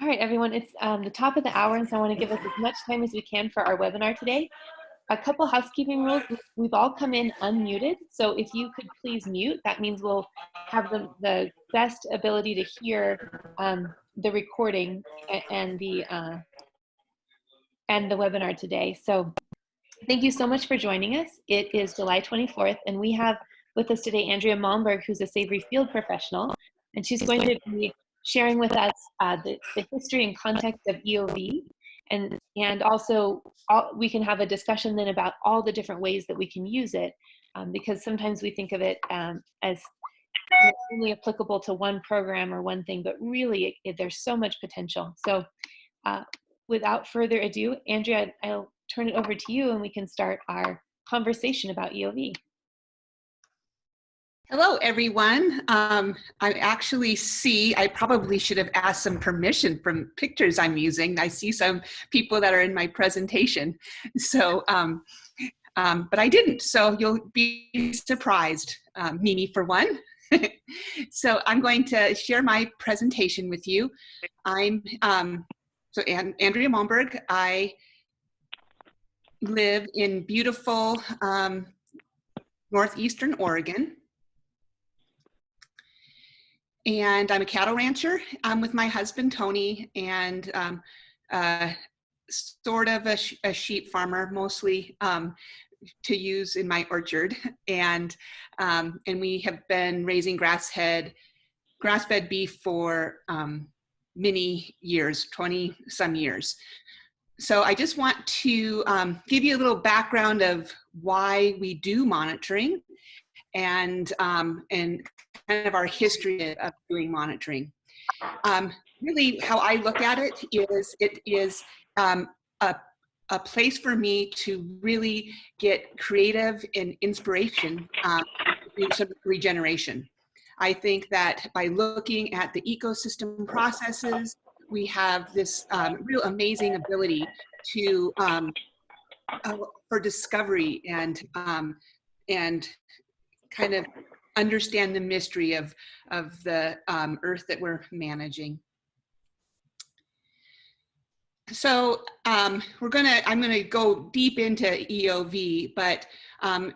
All right, everyone, it's the top of the hour, and so I want to give us as much time as we can for our webinar today. A couple housekeeping rules. We've all come in unmuted, so if you could please mute, that means we'll have the best ability to hear the recording and the webinar today. So thank you so much for joining us. It is July 24th, and we have with us today Andrea Malmberg, who's a Savory Field professional, and she's going to be sharing with us the history and context of EOV, and also we can have a discussion then about all the different ways that we can use it, because sometimes we think of it as only applicable to one program or one thing, but really there's so much potential. So without further ado, Andrea, I'll turn it over to you and we can start our conversation about EOV. Hello, everyone. I actually see, I probably should have asked some permission from pictures I'm using. I see some people that are in my presentation. So, but I didn't, so you'll be surprised, Mimi for one. So I'm going to share my presentation with you. I'm Andrea Malmberg. I live in beautiful northeastern Oregon. And I'm a cattle rancher with my husband, Tony, and sort of a sheep farmer, mostly to use in my orchard. And we have been raising grass-fed beef for many years, 20 some years. So I just want to give you a little background of why we do monitoring and kind of our history of doing monitoring. Really, how I look at it is a place for me to really get creative and inspiration in sort of regeneration. I think that by looking at the ecosystem processes, we have this real amazing ability to for discovery and kind of understand the mystery of the earth that we're managing. So I'm gonna go deep into EOV, but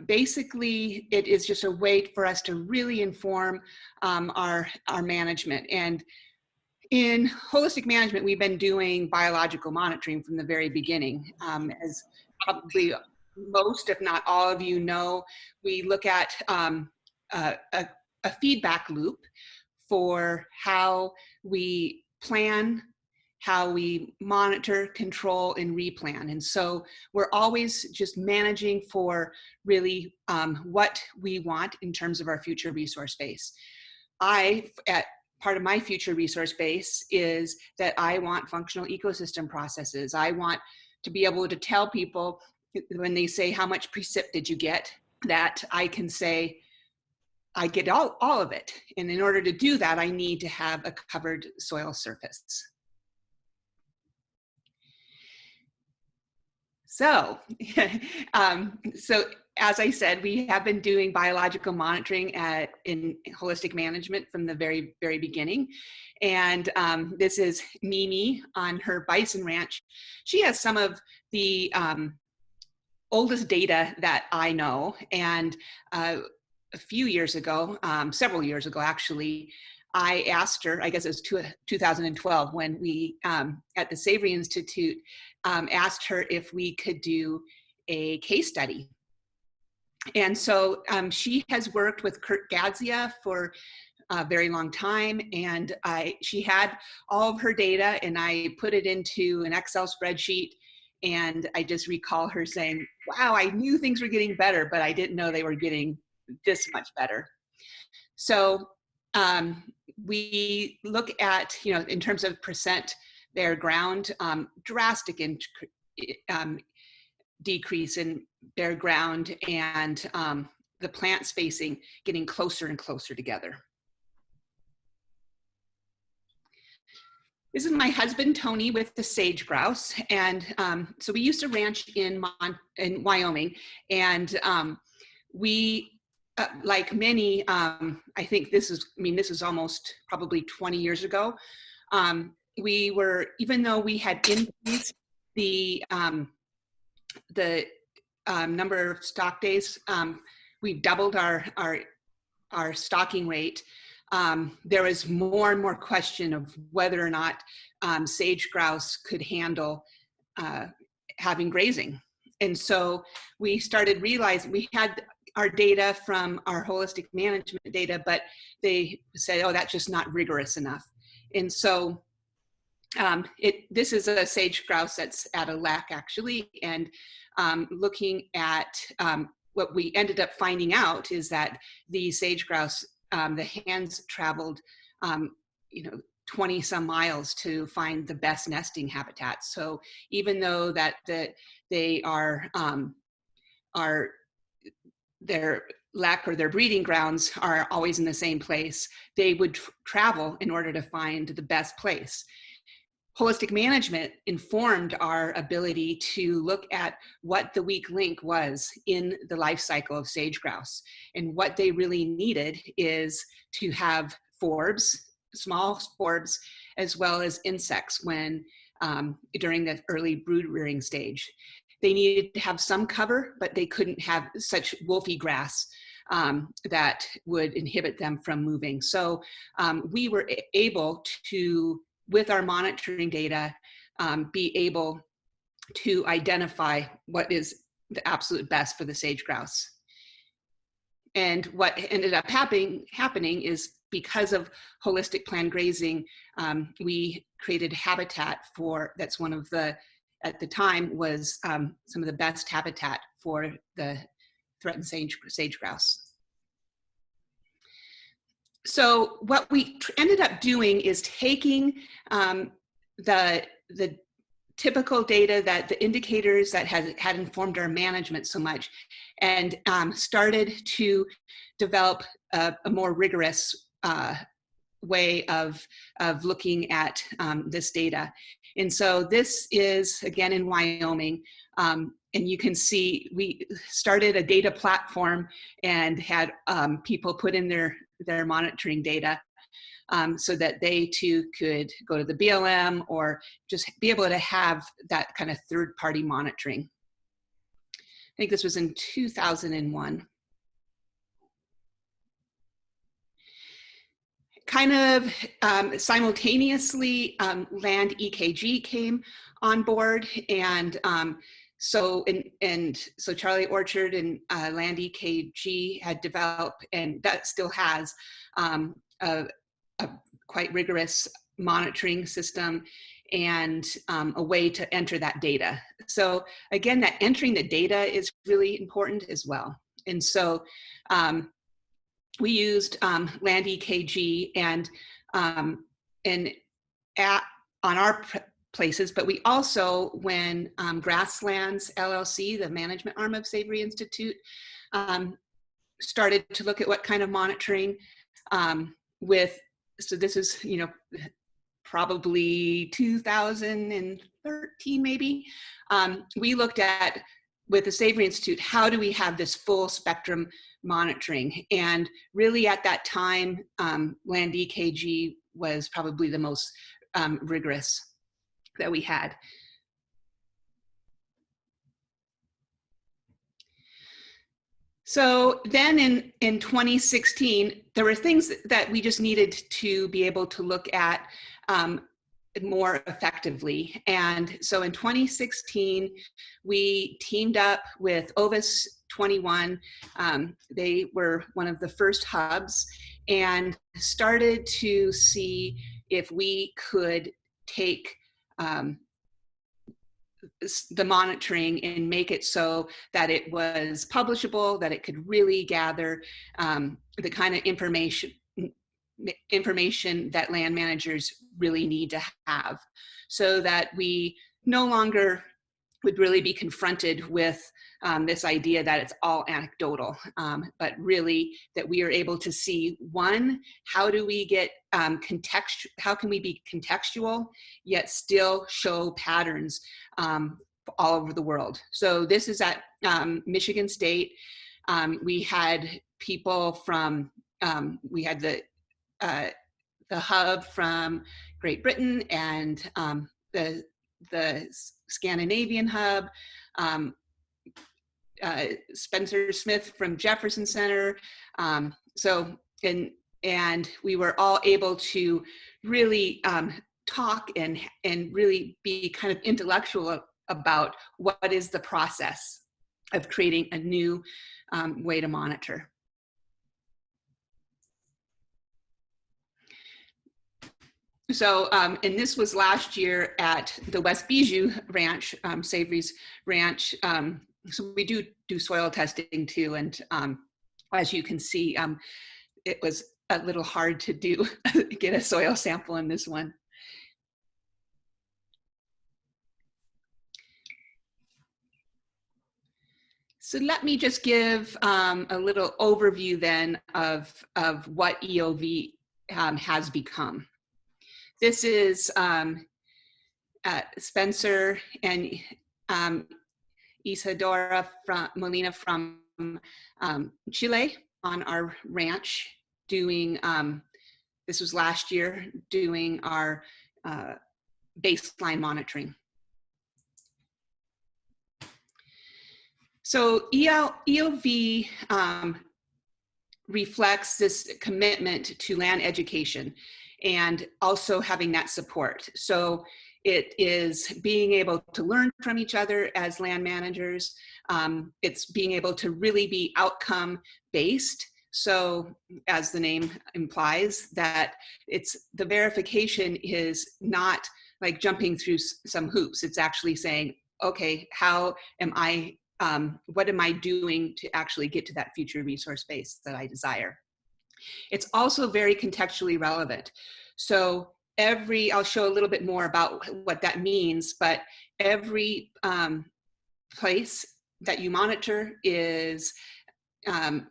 basically it is just a way for us to really inform our management. And in holistic management, we've been doing biological monitoring from the very beginning. As probably most, if not all of you know, we look at a feedback loop for how we plan, how we monitor, control, and replan. And so we're always just managing for really what we want in terms of our future resource base. Part of my future resource base is that I want functional ecosystem processes. I want to be able to tell people when they say, how much precip did you get, that I can say, I get all of it. And in order to do that, I need to have a covered soil surface. So, so as I said, we have been doing biological monitoring in holistic management from the very, very beginning. And this is Mimi on her bison ranch. She has some of the oldest data that I know. And a few years ago, several years ago actually, I asked her, I guess it was 2012, when we at the Savory Institute asked her if we could do a case study. And so she has worked with Kurt Gadzia for a very long time, and she had all of her data, and I put it into an Excel spreadsheet. And I just recall her saying, wow, I knew things were getting better, but I didn't know they were getting this much better. So we look at, in terms of percent bare ground, drastic decrease in bare ground, and the plant spacing getting closer and closer together. This is my husband, Tony, with the sage grouse. And so we used to ranch in Wyoming, and we, like many, I think this is almost probably 20 years ago. we were, even though we had increased the number of stock days, we've doubled our stocking rate. There was more and more question of whether or not sage grouse could handle having grazing. And so we started realizing we had our data from our holistic management data, but they said, oh, that's just not rigorous enough. And so this is a sage grouse that's at a lac actually, and looking at what we ended up finding out is that the sage grouse, the hands traveled, 20 some miles to find the best nesting habitat. So even though that they are their lac or their breeding grounds are always in the same place, they would travel in order to find the best place. Holistic management informed our ability to look at what the weak link was in the life cycle of sage grouse. And what they really needed is to have forbs, small forbs, as well as insects when during the early brood rearing stage. They needed to have some cover, but they couldn't have such wolfy grass that would inhibit them from moving. So we were able to, with our monitoring data, be able to identify what is the absolute best for the sage grouse. And what ended up happening is, because of holistic planned grazing, we created habitat for, that's one of the, at the time was some of the best habitat for the threatened sage grouse. So what we ended up doing is taking the typical data, that the indicators that had informed our management so much, and started to develop a more rigorous way of looking at this data. And so this is, again, in Wyoming. And you can see we started a data platform and had people put in their monitoring data so that they too could go to the BLM or just be able to have that kind of third-party monitoring. I think this was in 2001. Kind of simultaneously, Land EKG came on board, and so Charlie Orchard and Land EKG had developed, and that still has a quite rigorous monitoring system and a way to enter that data. So again, that entering the data is really important as well. And so we used Land EKG and on our places, but we also, when Grasslands LLC, the management arm of Savory Institute, started to look at what kind of monitoring so this is, probably 2013 maybe, we looked at, with the Savory Institute, how do we have this full spectrum monitoring? And really at that time, Land EKG was probably the most rigorous that we had. So then in 2016, there were things that we just needed to be able to look at more effectively. And so in 2016, we teamed up with Ovis 21. They were one of the first hubs, and started to see if we could take the monitoring and make it so that it was publishable, that it could really gather the kind of information that land managers really need to have, so that we no longer would really be confronted with this idea that it's all anecdotal, but really that we are able to see, one, how do we get how can we be contextual yet still show patterns all over the world. So this is at Michigan State. We had people from, we had the hub from Great Britain and the Scandinavian hub, Spencer Smith from Jefferson Center. And we were all able to really talk and really be kind of intellectual about what is the process of creating a new way to monitor. So, and this was last year at the West Bijou Ranch, Savory's Ranch. So we do soil testing too. And as you can see, it was a little hard to get a soil sample in this one. So let me just give a little overview then of what EOV has become. This is Spencer and Isadora Molina from Chile on our ranch doing, this was last year, doing our baseline monitoring. So EOV reflects this commitment to land education and also having that support. So it is being able to learn from each other as land managers. It's being able to really be outcome based. So as the name implies, that the verification is not like jumping through some hoops. It's actually saying, okay, how am I, what am I doing to actually get to that future resource base that I desire? It's also very contextually relevant. So I'll show a little bit more about what that means, but every place that you monitor is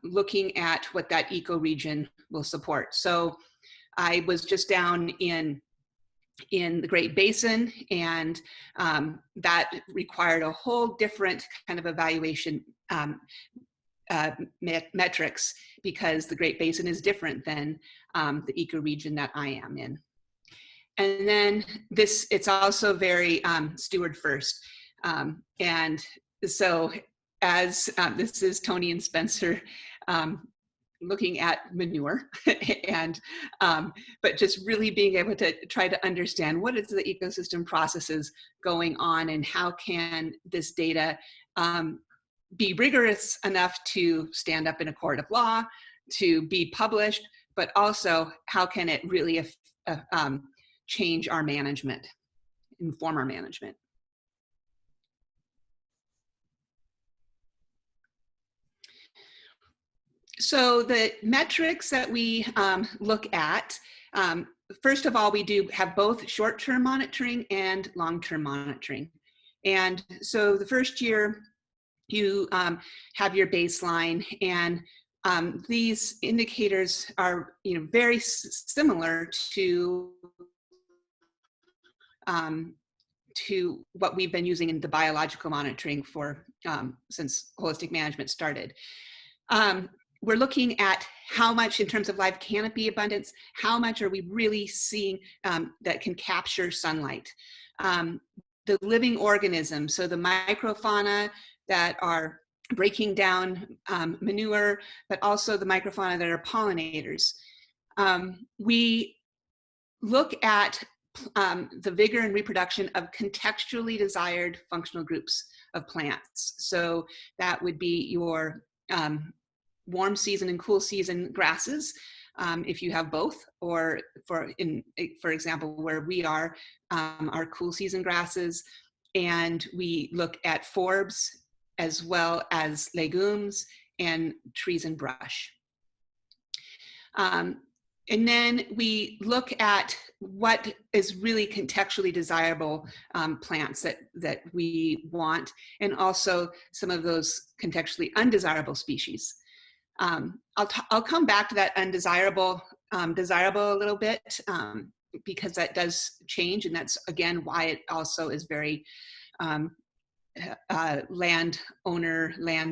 looking at what that ecoregion will support. So I was just down in the Great Basin, and that required a whole different kind of evaluation metrics, because the Great Basin is different than the ecoregion that I am in. And then it's also very steward first. And so as this is Tony and Spencer looking at manure and but just really being able to try to understand what is the ecosystem processes going on, and how can this data be rigorous enough to stand up in a court of law, to be published, but also how can it really change our management, inform our management. So the metrics that we look at, first of all, we do have both short-term monitoring and long-term monitoring. And so the first year, you have your baseline, and these indicators are very similar to what we've been using in the biological monitoring for since holistic management started. We're looking at how much, in terms of live canopy abundance, how much are we really seeing that can capture sunlight. The living organisms, so the microfauna that are breaking down manure, but also the microfauna that are pollinators. We look at the vigor and reproduction of contextually desired functional groups of plants. So that would be your warm season and cool season grasses, if you have both, or for example, where we are, our cool season grasses. And we look at forbs as well as legumes and trees and brush. And then we look at what is really contextually desirable plants that we want, and also some of those contextually undesirable species. I'll come back to that undesirable, desirable a little bit, because that does change, and that's again why it also is very land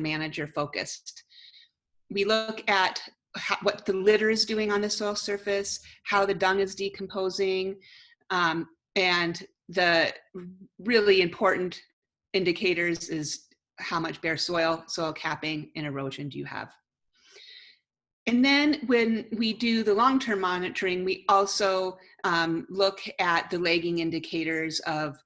manager focused. We look at what the litter is doing on the soil surface, how the dung is decomposing, And the really important indicators is how much bare soil, soil capping, and erosion do you have. And then when we do the long-term monitoring, we also look at the lagging indicators of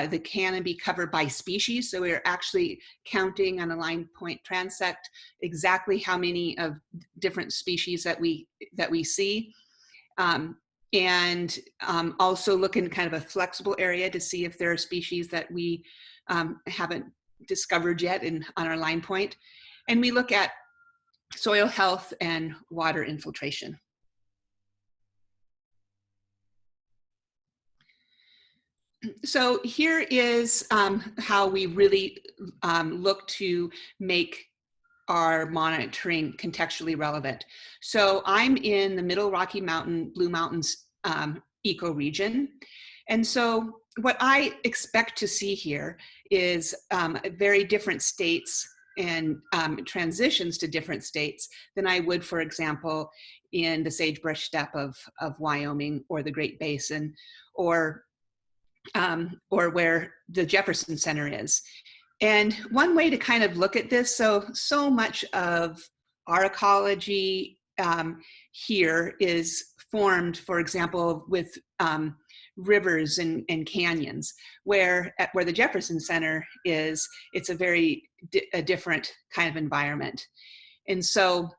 the canopy cover by species. So we're actually counting on a line point transect exactly how many of different species that we see. And also look in kind of a flexible area to see if there are species that we haven't discovered yet on our line point. And we look at soil health and water infiltration. So here is how we really look to make our monitoring contextually relevant. So I'm in the Middle Rocky Mountain, Blue Mountains ecoregion. And so what I expect to see here is very different states and transitions to different states than I would, for example, in the sagebrush steppe of Wyoming or the Great Basin, or where the Jefferson Center is. And one way to kind of look at this, so much of our ecology here is formed, for example, with rivers and canyons, where the Jefferson Center is, it's a very different kind of environment. And so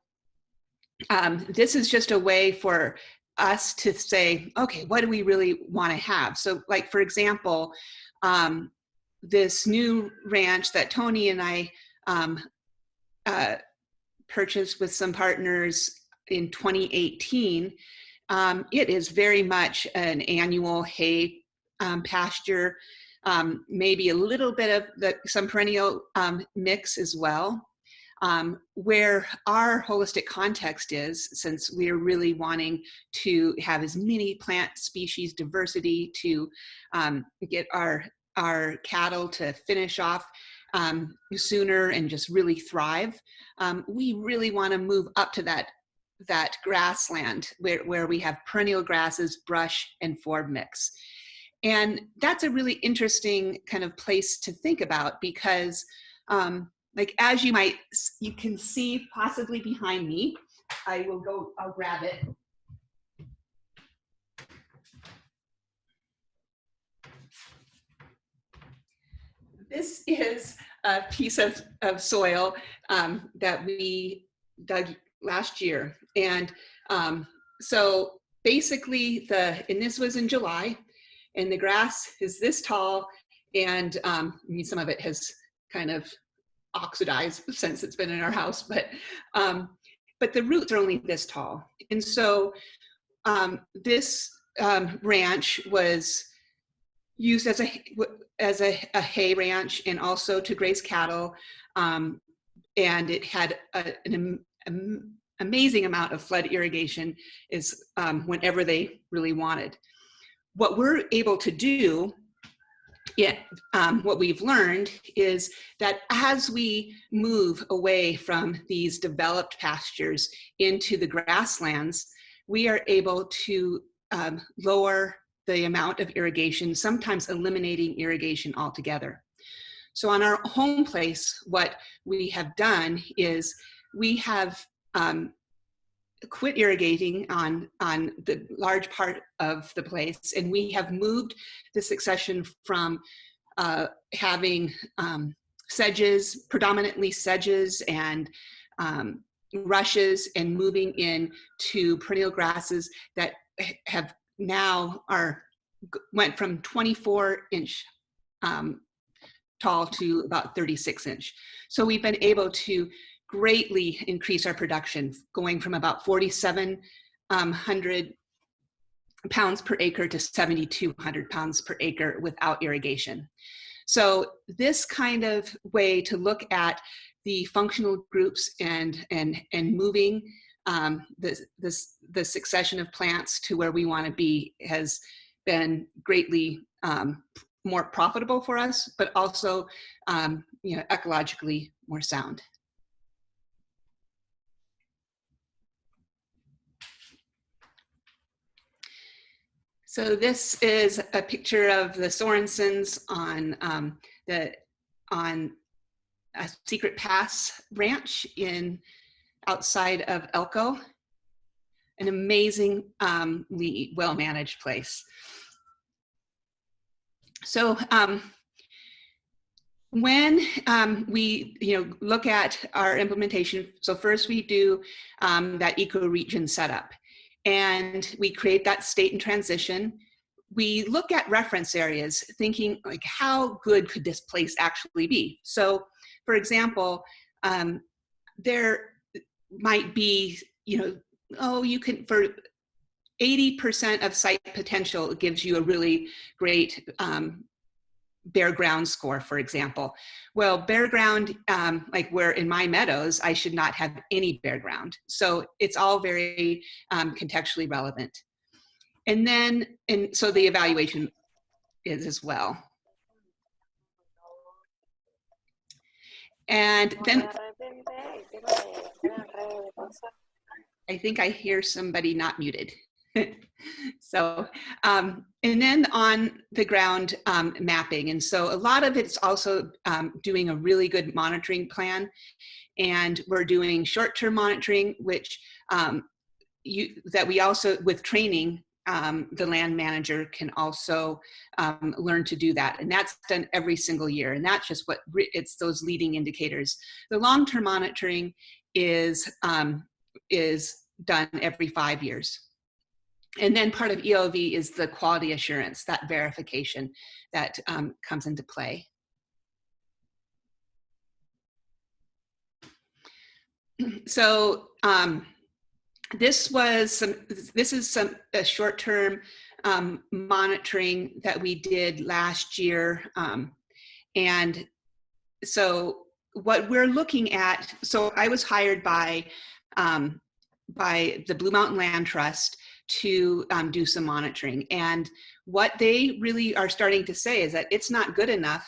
this is just a way for us to say, okay, what do we really want to have? So like, for example, this new ranch that Tony and I purchased with some partners in 2018, it is very much an annual hay pasture, maybe a little bit of some perennial mix as well. Where our holistic context is, since we are really wanting to have as many plant species diversity to get our cattle to finish off sooner and just really thrive, we really want to move up to that grassland where we have perennial grasses, brush, and forb mix. And that's a really interesting kind of place to think about, because like, as you can see possibly behind me, I'll grab it. This is a piece of soil that we dug last year. And so basically and this was in July, and the grass is this tall, and I mean, some of it has kind of oxidized since it's been in our house, but the roots are only this tall. And so this ranch was used as a hay ranch and also to graze cattle, and it had an amazing amount of flood irrigation whenever they really wanted. What we're able to do, what we've learned is that as we move away from these developed pastures into the grasslands, we are able to lower the amount of irrigation, sometimes eliminating irrigation altogether. So on our home place, what we have done is we have quit irrigating on the large part of the place, and we have moved the succession from having sedges, predominantly sedges and rushes, and moving in to perennial grasses that have now went from 24-inch tall to about 36-inch. So we've been able to greatly increase our production, going from about 4,700 pounds per acre to 7,200 pounds per acre without irrigation. So this kind of way to look at the functional groups and moving the succession of plants to where we want to be has been greatly more profitable for us, but also ecologically more sound. So this is a picture of the Sorensens on a Secret Pass ranch outside of Elko. An amazingly well-managed place. So when we look at our implementation, so first we do that eco-region setup, and we create that state in transition. We look at reference areas, thinking like, how good could this place actually be? So, for example, there might be, you can, for 80% of site potential, it gives you a really great bare ground score, for example. Well, bare ground, like where in my meadows, I should not have any bare ground. So it's all very contextually relevant. And so the evaluation is as well. And then I think I hear somebody not muted. So, and then on the ground mapping. And so a lot of it's also doing a really good monitoring plan. And we're doing short-term monitoring, which that we also, with training, the land manager can also learn to do that. And that's done every single year. And that's just it's those leading indicators. The long-term monitoring is done every 5 years. And then part of EOV is the quality assurance, that verification that comes into play. So this is a short-term monitoring that we did last year. And so what we're looking at, so I was hired by the Blue Mountain Land Trust to do some monitoring. And what they really are starting to say is that it's not good enough,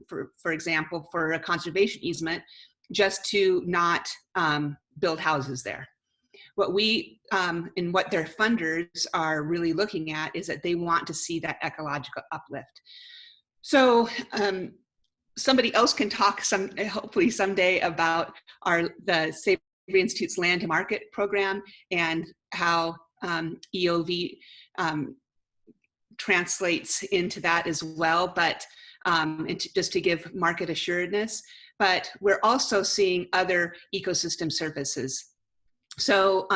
for example, for a conservation easement, just to not build houses there. What we, and what their funders are really looking at is that they want to see that ecological uplift. So somebody else can talk hopefully someday about the Savory Institute's Land to Market program and how EOV translates into that as well, but just to give market assuredness. But we're also seeing other ecosystem services. So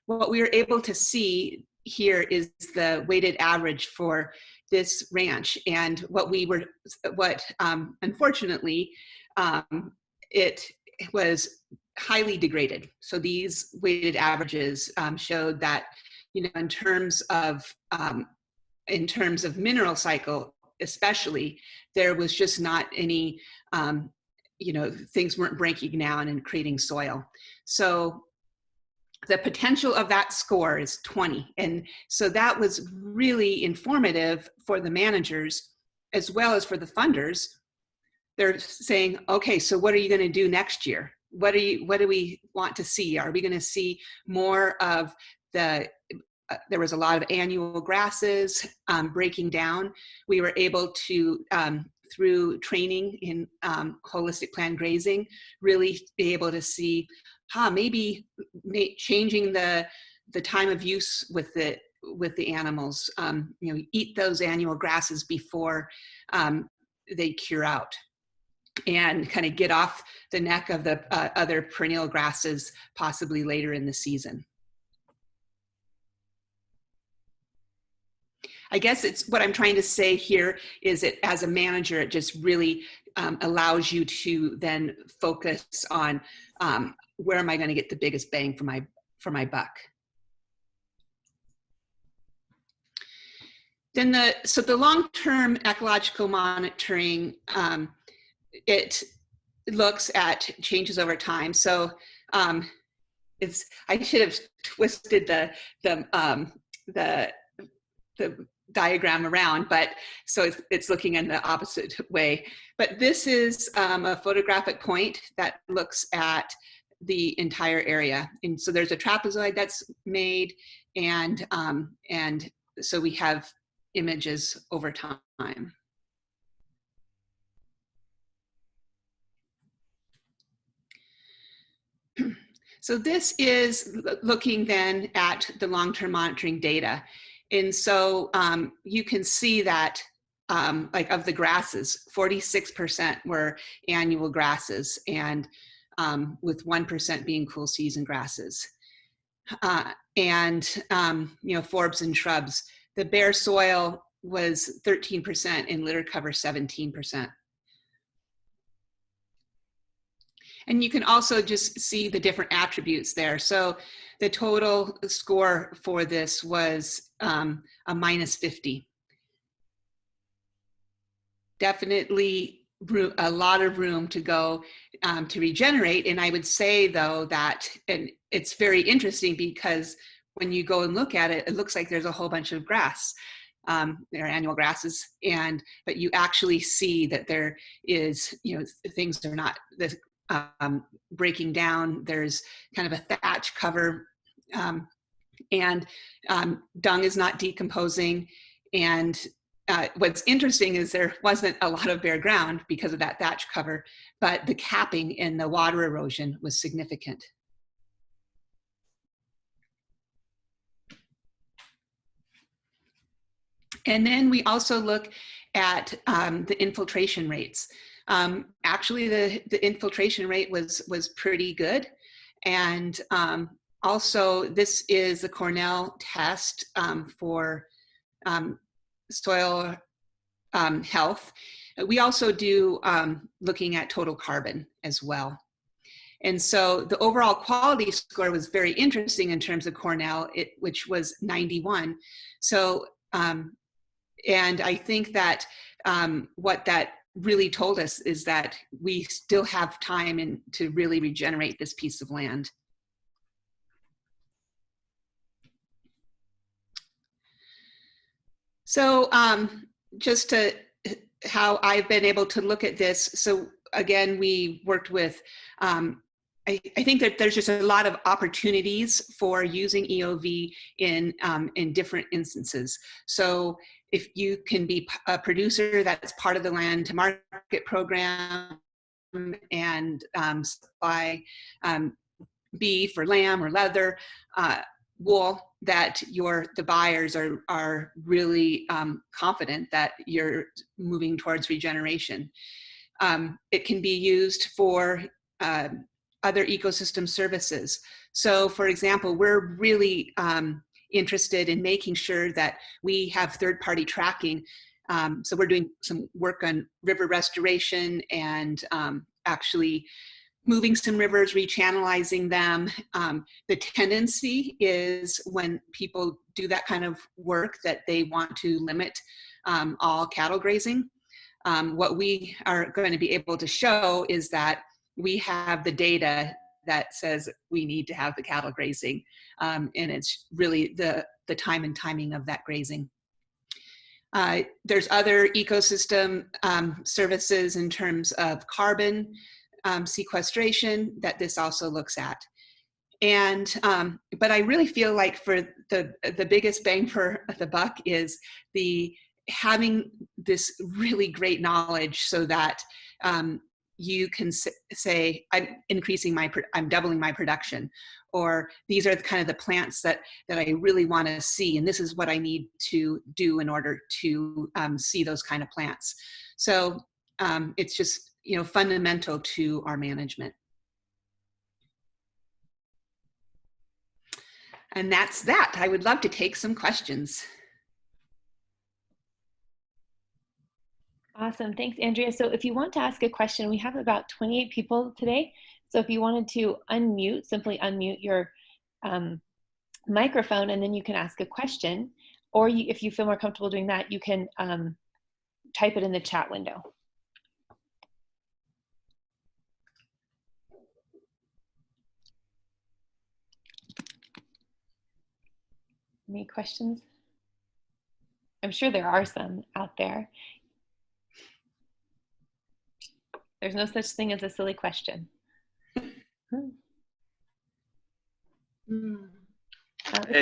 what we were able to see here is the weighted average for this ranch, and unfortunately, it was highly degraded. So these weighted averages showed that, in terms of mineral cycle, especially, there was just not any, things weren't breaking down and creating soil. So the potential of that score is 20. And so that was really informative for the managers as well as for the funders. They're saying, okay, so what are you going to do next year? What do we want to see? Are we going to see more of there was a lot of annual grasses breaking down. We were able to, through training in holistic planned grazing, really be able to see, maybe changing the time of use with the animals. Eat those annual grasses before they cure out, and kind of get off the neck of the other perennial grasses possibly later in the season. I guess it's what I'm trying to say here is that as a manager, it just really allows you to then focus on where am I going to get the biggest bang for my buck. Then so the long-term ecological monitoring, it looks at changes over time. So I should have twisted the diagram around, but so it's looking in the opposite way. But this is a photographic point that looks at the entire area. And so there's a trapezoid that's made, and so we have images over time. So this is looking then at the long-term monitoring data. And so you can see that like of the grasses, 46% were annual grasses, and with 1% being cool season grasses. And you know, forbs and shrubs. The bare soil was 13% and litter cover 17%. And you can also just see the different attributes there. So the total score for this was a -50. Definitely a lot of room to go to regenerate. And I would say, though, that, and it's very interesting because when you go and look at it, it looks like there's a whole bunch of grass. There are annual grasses, but you actually see that there is, you know, things are not breaking down. There's kind of a thatch cover, and dung is not decomposing. And what's interesting is there wasn't a lot of bare ground because of that thatch cover, but the capping and the water erosion was significant. And then we also look at the infiltration rates. Actually, the infiltration rate was pretty good. And also, this is the Cornell test for soil health. We also do looking at total carbon as well. And so the overall quality score was very interesting in terms of Cornell, which was 91. So, and I think that what that really told us is that we still have time to really regenerate this piece of land. So just to how I've been able to look at this. So again, we worked with, I think that there's just a lot of opportunities for using EOV in different instances. So if you can be a producer that's part of the land to market program and supply beef or lamb or leather, wool, that the buyers are really confident that you're moving towards regeneration. It can be used for other ecosystem services. So for example, we're really interested in making sure that we have third-party tracking. So we're doing some work on river restoration and actually moving some rivers, rechannelizing them. The tendency is when people do that kind of work that they want to limit all cattle grazing. What we are going to be able to show is that we have the data that says we need to have the cattle grazing, and it's really the time and timing of that grazing. There's other ecosystem services in terms of carbon sequestration that this also looks at. And but I really feel like for the biggest bang for the buck is having this really great knowledge so that you can say, I'm doubling my production, or these are kind of the plants that I really want to see, and this is what I need to do in order to see those kind of plants. So it's just, you know, fundamental to our management. And that's that. I would love to take some questions. Awesome. Thanks, Andrea. So if you want to ask a question, we have about 28 people today. So if you wanted to unmute, simply unmute your microphone, and then you can ask a question. Or if you feel more comfortable doing that, you can type it in the chat window. Any questions? I'm sure there are some out there. There's no such thing as a silly question. Hey,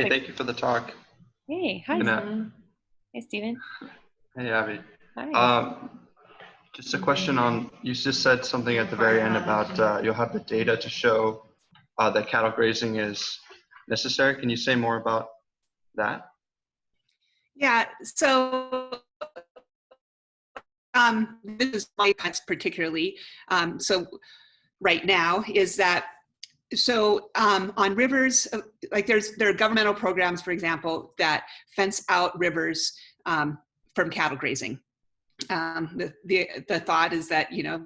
thank you for the talk. Hey, hi, Good Stephen. Hey, Stephen. Hey, Abby. Hi. Just a question on, you just said something at the very end about you'll have the data to show that cattle grazing is necessary. Can you say more about that? Yeah, so this is my cuts particularly. So right now is that, so on rivers, like there are governmental programs, for example, that fence out rivers from cattle grazing. The thought is that, you know,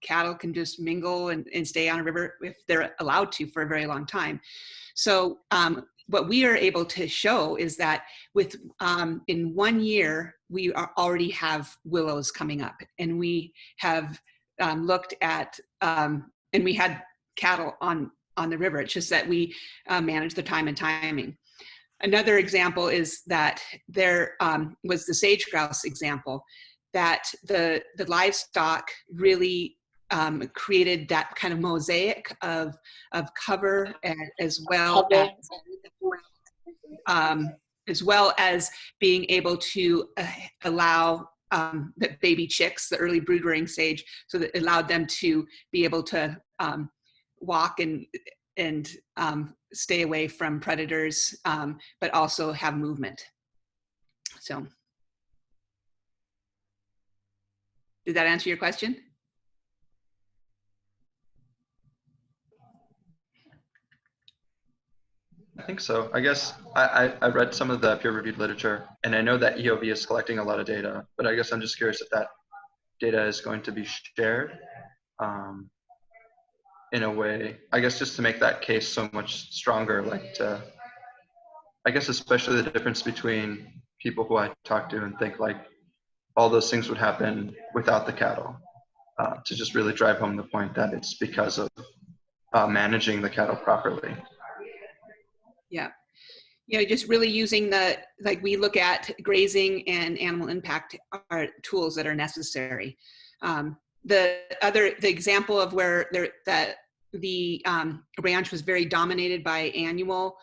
cattle can just mingle and stay on a river if they're allowed to for a very long time. So what we are able to show is that with in 1 year, we already have willows coming up, and we have looked at, and we had cattle on the river. It's just that we manage the time and timing. Another example is that there was the sage grouse example, that the livestock really created that kind of mosaic of cover, as well as being able to allow the baby chicks, the early brood rearing stage, so that it allowed them to be able to walk and stay away from predators, but also have movement. So, did that answer your question? I think so. I guess I read some of the peer-reviewed literature, and I know that EOV is collecting a lot of data, but I guess I'm just curious if that data is going to be shared in a way, I guess, just to make that case so much stronger, like I guess especially the difference between people who I talk to and think like all those things would happen without the cattle, to just really drive home the point that it's because of managing the cattle properly. Yeah. You know, just really using like we look at grazing and animal impact are tools that are necessary. The example of where the ranch was very dominated by annual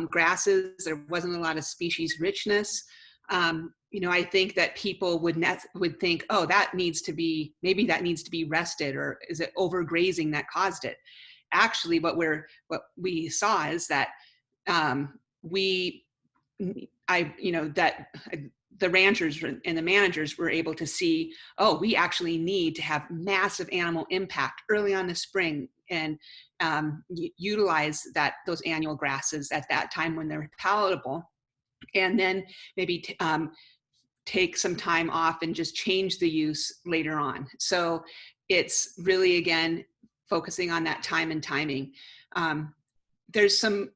grasses, there wasn't a lot of species richness. You know, I think that people would think, oh, maybe that needs to be rested, or is it overgrazing that caused it? Actually, what we saw is that the ranchers and the managers were able to see, oh, we actually need to have massive animal impact early on in the spring, and utilize those annual grasses at that time when they're palatable, and then maybe take some time off and just change the use later on. So it's really, again, focusing on that time and timing. There's a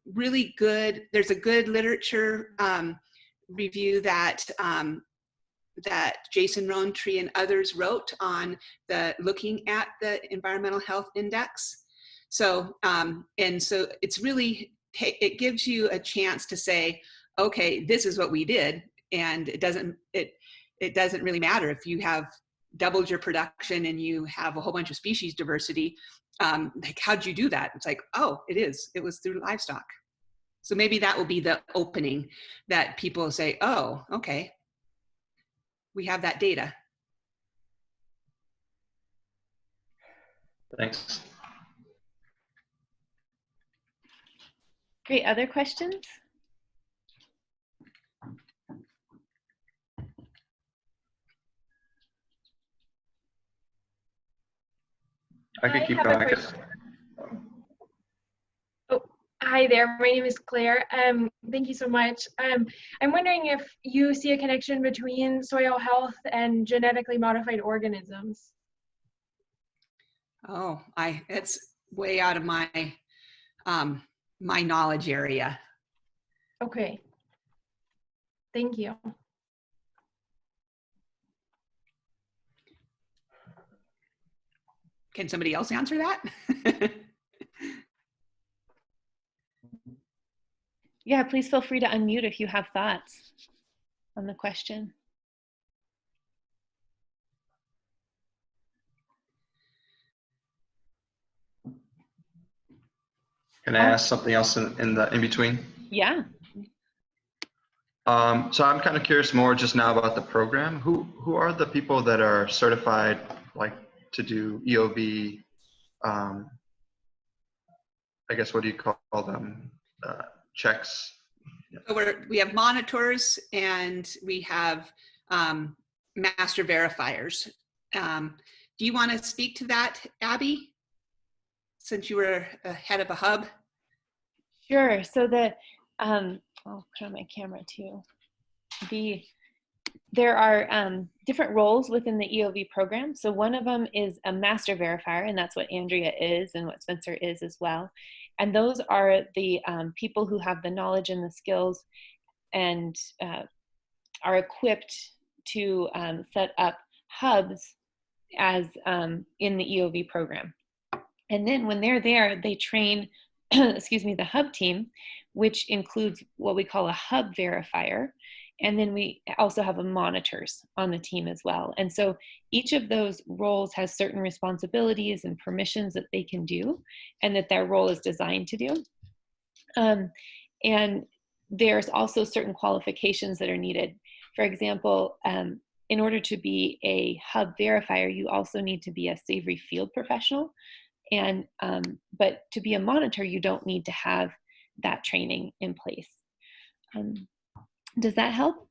good literature review that Jason Rowntree and others wrote on looking at the environmental health index. So so it's really, it gives you a chance to say, okay, this is what we did, and it doesn't really matter if you have doubled your production and you have a whole bunch of species diversity. Like, how'd you do that? It's like, oh, it was through livestock. So maybe that will be the opening that people say, oh, okay, we have that data. Thanks. Great. Other questions? I could keep going, I guess. Oh, hi there. My name is Claire. Thank you so much. I'm wondering if you see a connection between soil health and genetically modified organisms. Oh, it's way out of my my knowledge area. Okay. Thank you. Can somebody else answer that? Yeah, please feel free to unmute if you have thoughts on the question. Can I ask something else in between? Yeah. So I'm kind of curious more just now about the program. Who are the people that are certified, like, to do EOV? I guess, what do you call them? Checks. Yeah. So we have monitors and we have master verifiers. Do you want to speak to that, Abby, since you were head of a hub? Sure. So I'll put on my camera too. There are different roles within the EOV program. So one of them is a master verifier, and that's what Andrea is and what Spencer is as well. And those are the people who have the knowledge and the skills and are equipped to set up hubs as in the EOV program. And then when they're there, they train, excuse me, the hub team, which includes what we call a hub verifier. And then we also have monitors on the team as well. And so each of those roles has certain responsibilities and permissions that they can do and that their role is designed to do. And there's also certain qualifications that are needed. For example, in order to be a hub verifier, you also need to be a savory field professional. And but to be a monitor, you don't need to have that training in place. Does that help?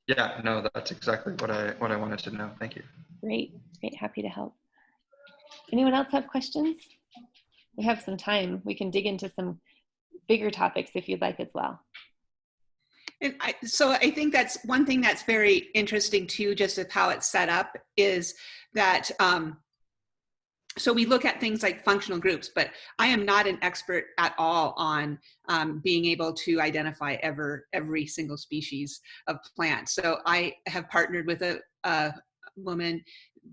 Yeah, no, that's exactly what I wanted to know. Thank you. Great, happy to help. Anyone else have questions? We have some time. We can dig into some bigger topics if you'd like as well. And so I think that's one thing that's very interesting too, just of how it's set up, is that so we look at things like functional groups, but I am not an expert at all on being able to identify every single species of plant. So I have partnered with a woman,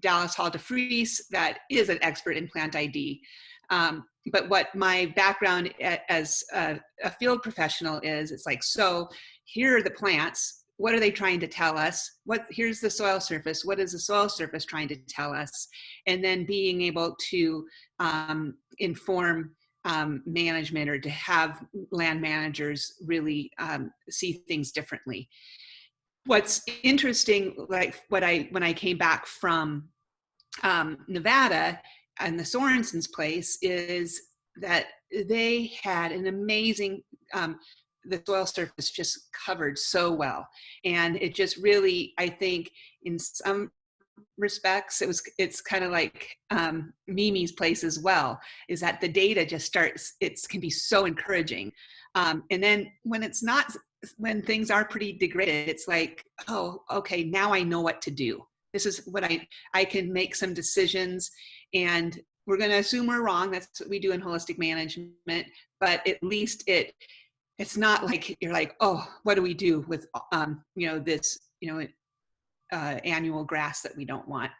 Dallas Hall DeFries, that is an expert in plant ID. But what my background as a field professional is, it's like, so here are the plants. What are they trying to tell us? Here's the soil surface. What is the soil surface trying to tell us? And then being able to inform management, or to have land managers really see things differently. What's interesting, like when I came back from Nevada and the Sorenson's place, is that they had an amazing the soil surface just covered so well. And it just really, I think in some respects, it's kind of like Mimi's place as well, is that the data just starts, it can be so encouraging. And then when things are pretty degraded, it's like, oh, okay, now I know what to do. This is what I can make some decisions, and we're going to assume we're wrong. That's what we do in holistic management, but at least it's not like you're like, oh, what do we do with this annual grass that we don't want?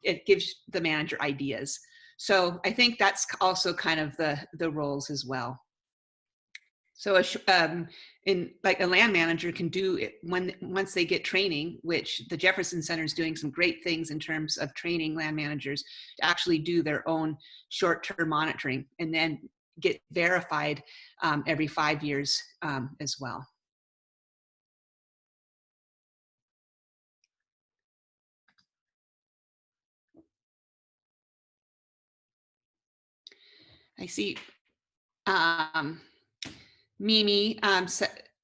It gives the manager ideas. So I think that's also kind of the roles as well. So in like a land manager can do it once they get training, which the Jefferson Center is doing some great things in terms of training land managers to actually do their own short-term monitoring, and then get verified every 5 years as well. I see Mimi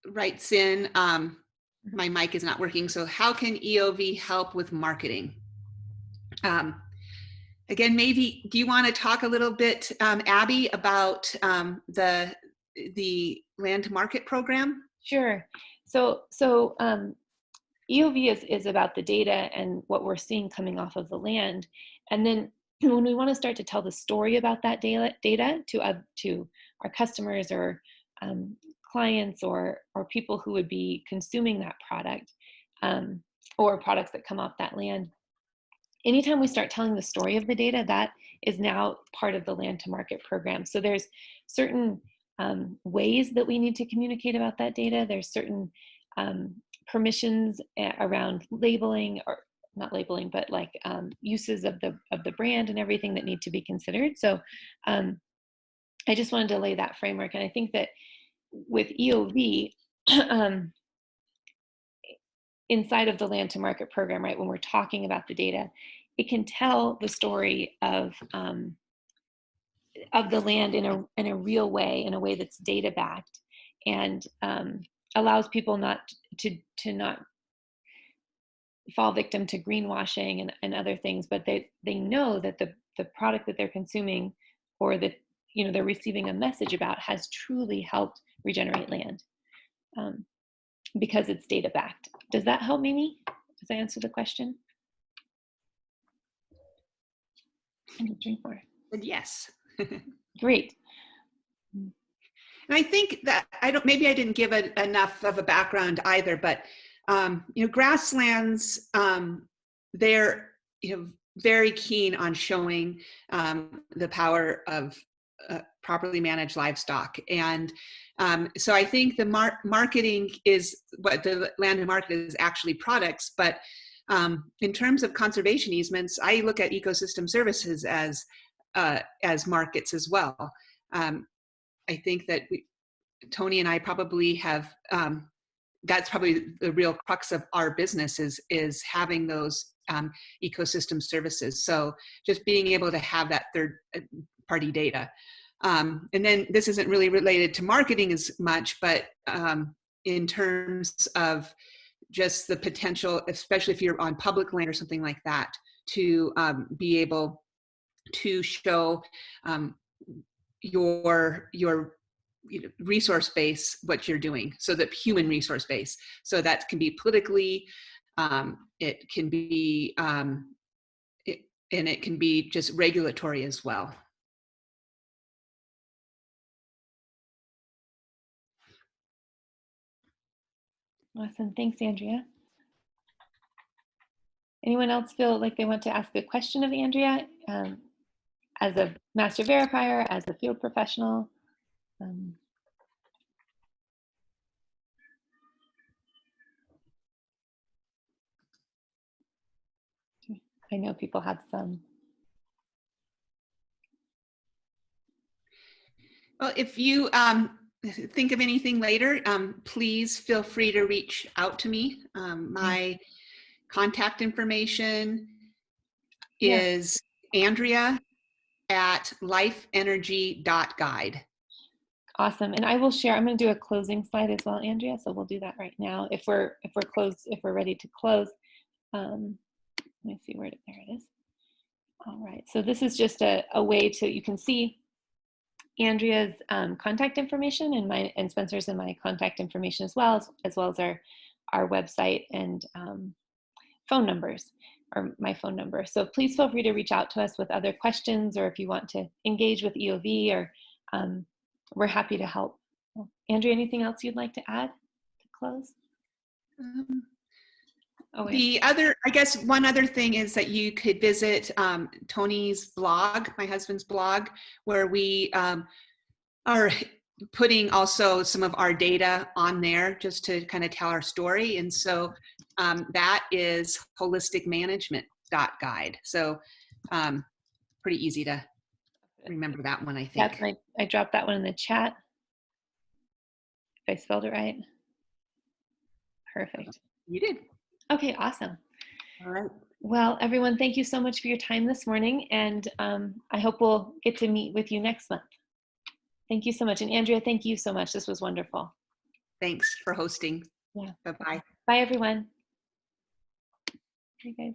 writes in, my mic is not working, so how can EOV help with marketing? Again, maybe, do you want to talk a little bit, Abby, about the land to market program? Sure. So EOV is about the data and what we're seeing coming off of the land. And then when we want to start to tell the story about that data to our customers or clients or people who would be consuming that product or products that come off that land, anytime we start telling the story of the data, that is now part of the land to market program. So there's certain ways that we need to communicate about that data. There's certain permissions around labeling, or not labeling, but like uses of the brand and everything that need to be considered. So I just wanted to lay that framework. And I think that with EOV, inside of the land to market program, right, when we're talking about the data, it can tell the story of the land in a real way, in a way that's data backed, and allows people not to not fall victim to greenwashing and other things, but they know that the product that they're consuming, or that they're receiving a message about, has truly helped regenerate land, because it's data backed. Does that help, Mimi? Does that answer the question? I need to drink more. Yes. Great. And I think that maybe I didn't give enough of a background either, but grasslands, they're very keen on showing the power of properly managed livestock, and so I think the marketing is what the land and market is actually products, but in terms of conservation easements, I look at ecosystem services as markets as well. I think that Tony and I probably have, that's probably the real crux of our business, is having those ecosystem services. So just being able to have that third party data. And then this isn't really related to marketing as much, but in terms of just the potential, especially if you're on public land or something like that, to be able to show your resource base, what you're doing, so that human resource base. So that can be politically, it can be, and it can be just regulatory as well. Awesome. Thanks, Andrea. Anyone else feel like they want to ask a question of Andrea, as a master verifier, as a field professional? I know people have some. Well, if you think of anything later, please feel free to reach out to me. My contact information is andrea@lifeenergy.guide. Awesome. And I will share, I'm going to do a closing slide as well, Andrea. So we'll do that right now. If we're ready to close. Let me see there it is. All right. So this is just a way to, you can see Andrea's contact information, and Spencer's and my contact information as well as our website and phone numbers, or my phone number. So please feel free to reach out to us with other questions, or if you want to engage with EOV, or we're happy to help. Andrea, anything else you'd like to add to close? I guess one other thing is that you could visit Tony's blog, my husband's blog, where we are putting also some of our data on there just to kind of tell our story. And so that is holisticmanagement.guide. So pretty easy to remember that one, I think. Yes, I dropped that one in the chat. If I spelled it right. Perfect. You did. Okay, awesome. All right. Well, everyone, thank you so much for your time this morning, and I hope we'll get to meet with you next month. Thank you so much. And Andrea, thank you so much. This was wonderful. Thanks for hosting. Yeah. Bye-bye. Bye, everyone. Okay, guys.